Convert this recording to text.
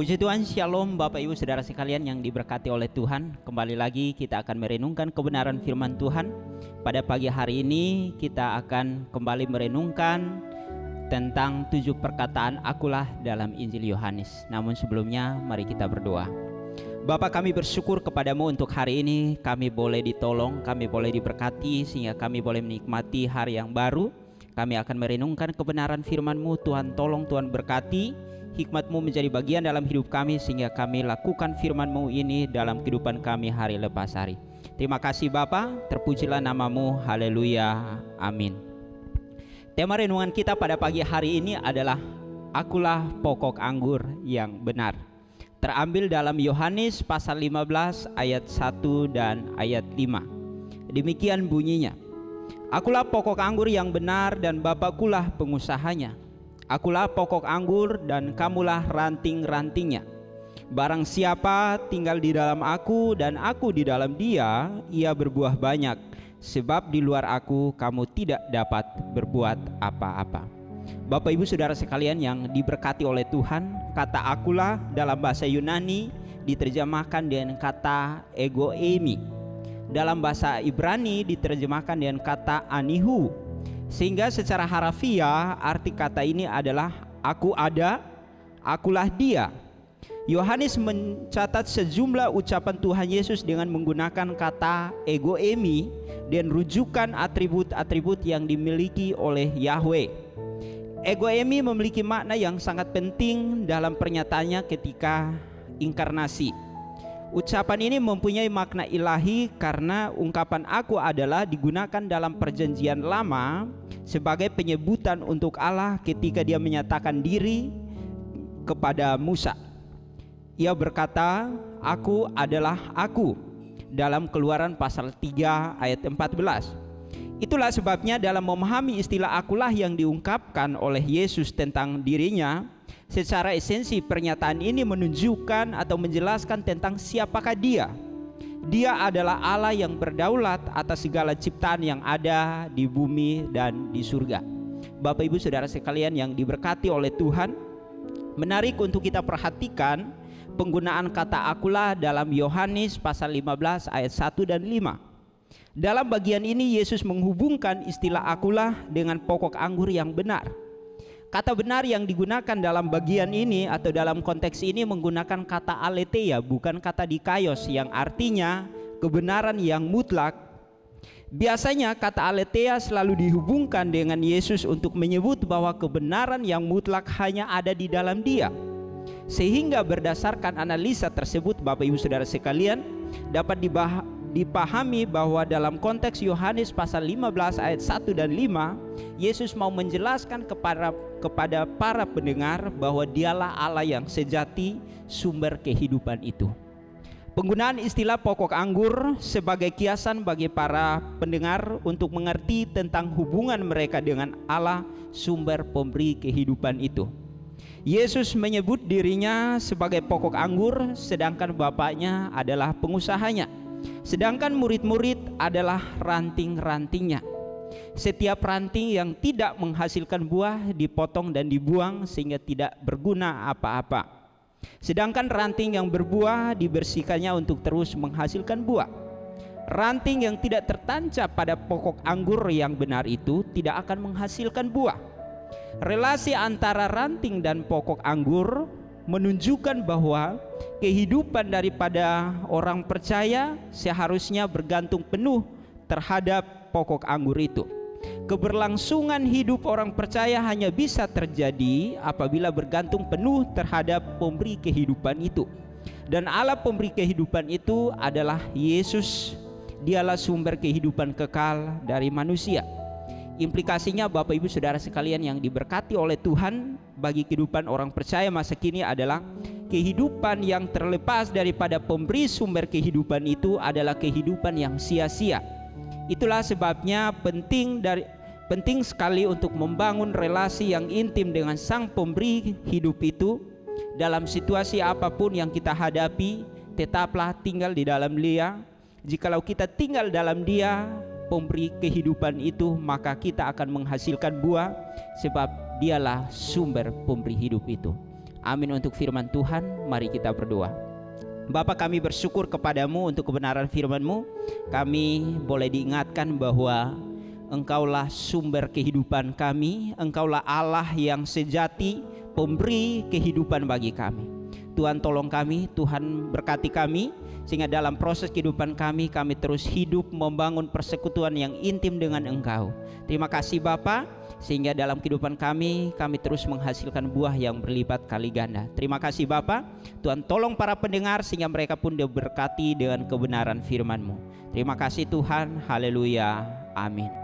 Puji Tuhan, Shalom Bapak Ibu Saudara sekalian yang diberkati oleh Tuhan. Kembali lagi kita akan merenungkan kebenaran firman Tuhan. Pada pagi hari ini kita akan kembali merenungkan tentang 7 perkataan akulah dalam Injil Yohanes. Namun sebelumnya mari kita berdoa. Bapa, kami bersyukur kepadamu untuk hari ini. Kami boleh ditolong, kami boleh diberkati sehingga kami boleh menikmati hari yang baru. Kami akan merenungkan kebenaran firman-Mu. Tuhan tolong, Tuhan berkati. Hikmat-Mu menjadi bagian dalam hidup kami sehingga kami lakukan firman-Mu ini dalam kehidupan kami hari lepas hari. Terima kasih Bapa, terpujilah nama-Mu, haleluya, amin. Tema renungan kita pada pagi hari ini adalah akulah pokok anggur yang benar. Terambil dalam Yohanes pasal 15 ayat 1 dan ayat 5. Demikian bunyinya. Akulah pokok anggur yang benar dan Bapakulah pengusahanya. Akulah pokok anggur dan kamulah ranting-rantingnya. Barang siapa tinggal di dalam aku dan aku di dalam dia, ia berbuah banyak. Sebab di luar aku kamu tidak dapat berbuat apa-apa. Bapak Ibu Saudara sekalian yang diberkati oleh Tuhan, kata akulah dalam bahasa Yunani diterjemahkan dengan kata egoemi. Dalam bahasa Ibrani diterjemahkan dengan kata anihu. Sehingga secara harafiah arti kata ini adalah aku ada, akulah dia. Yohanes mencatat sejumlah ucapan Tuhan Yesus dengan menggunakan kata egoemi dan rujukan atribut-atribut yang dimiliki oleh Yahweh. Egoemi memiliki makna yang sangat penting dalam pernyataannya ketika inkarnasi. Ucapan ini mempunyai makna ilahi karena ungkapan aku adalah digunakan dalam perjanjian lama sebagai penyebutan untuk Allah ketika dia menyatakan diri kepada Musa. Ia berkata, aku adalah aku, dalam Keluaran pasal 3 ayat 14. Itulah sebabnya dalam memahami istilah akulah yang diungkapkan oleh Yesus tentang dirinya, secara esensi pernyataan ini menunjukkan atau menjelaskan tentang siapakah dia. Dia adalah Allah yang berdaulat atas segala ciptaan yang ada di bumi dan di surga. Bapak Ibu Saudara sekalian yang diberkati oleh Tuhan, menarik untuk kita perhatikan penggunaan kata akulah dalam Yohanes pasal 15 ayat 1 dan 5. Dalam bagian ini Yesus menghubungkan istilah akulah dengan pokok anggur yang benar. Kata benar yang digunakan dalam bagian ini atau dalam konteks ini menggunakan kata aletheia, bukan kata dikaios yang artinya kebenaran yang mutlak. Biasanya kata aletheia selalu dihubungkan dengan Yesus untuk menyebut bahwa kebenaran yang mutlak hanya ada di dalam Dia. Sehingga berdasarkan analisa tersebut Bapak Ibu Saudara sekalian dapat dipahami bahwa dalam konteks Yohanes pasal 15 ayat 1 dan 5, Yesus mau menjelaskan kepada para pendengar bahwa dialah Allah yang sejati, sumber kehidupan itu. Penggunaan istilah pokok anggur sebagai kiasan bagi para pendengar untuk mengerti tentang hubungan mereka dengan Allah, sumber pemberi kehidupan itu. Yesus menyebut dirinya sebagai pokok anggur, sedangkan Bapaknya adalah pengusahanya. Sedangkan murid-murid adalah ranting-rantingnya. Setiap ranting yang tidak menghasilkan buah dipotong dan dibuang sehingga tidak berguna apa-apa. Sedangkan ranting yang berbuah dibersihkannya untuk terus menghasilkan buah. Ranting yang tidak tertancap pada pokok anggur yang benar itu tidak akan menghasilkan buah. Relasi antara ranting dan pokok anggur menunjukkan bahwa kehidupan daripada orang percaya seharusnya bergantung penuh terhadap pokok anggur itu. Keberlangsungan hidup orang percaya hanya bisa terjadi apabila bergantung penuh terhadap pemberi kehidupan itu. Dan Allah pemberi kehidupan itu adalah Yesus. Dialah sumber kehidupan kekal dari manusia. Implikasinya Bapak Ibu Saudara sekalian yang diberkati oleh Tuhan bagi kehidupan orang percaya masa kini adalah kehidupan yang terlepas daripada pemberi sumber kehidupan itu adalah kehidupan yang sia-sia. Itulah sebabnya penting sekali untuk membangun relasi yang intim dengan sang pemberi hidup itu. Dalam situasi apapun yang kita hadapi, tetaplah tinggal di dalam Dia. Jikalau kita tinggal dalam Dia, pemberi kehidupan itu, maka kita akan menghasilkan buah sebab Dialah sumber pemberi hidup itu. Amin untuk firman Tuhan. Mari kita berdoa. Bapa, kami bersyukur kepadamu untuk kebenaran firman-Mu. Kami boleh diingatkan bahwa Engkaulah sumber kehidupan kami. Engkaulah Allah yang sejati, pemberi kehidupan bagi kami. Tuhan tolong kami, Tuhan berkati kami, sehingga dalam proses kehidupan kami terus hidup membangun persekutuan yang intim dengan Engkau. Terima kasih Bapa, sehingga dalam kehidupan kami terus menghasilkan buah yang berlipat kali ganda. Terima kasih Bapa. Tuhan tolong para pendengar sehingga mereka pun diberkati dengan kebenaran firman-Mu. Terima kasih Tuhan. Haleluya. Amin.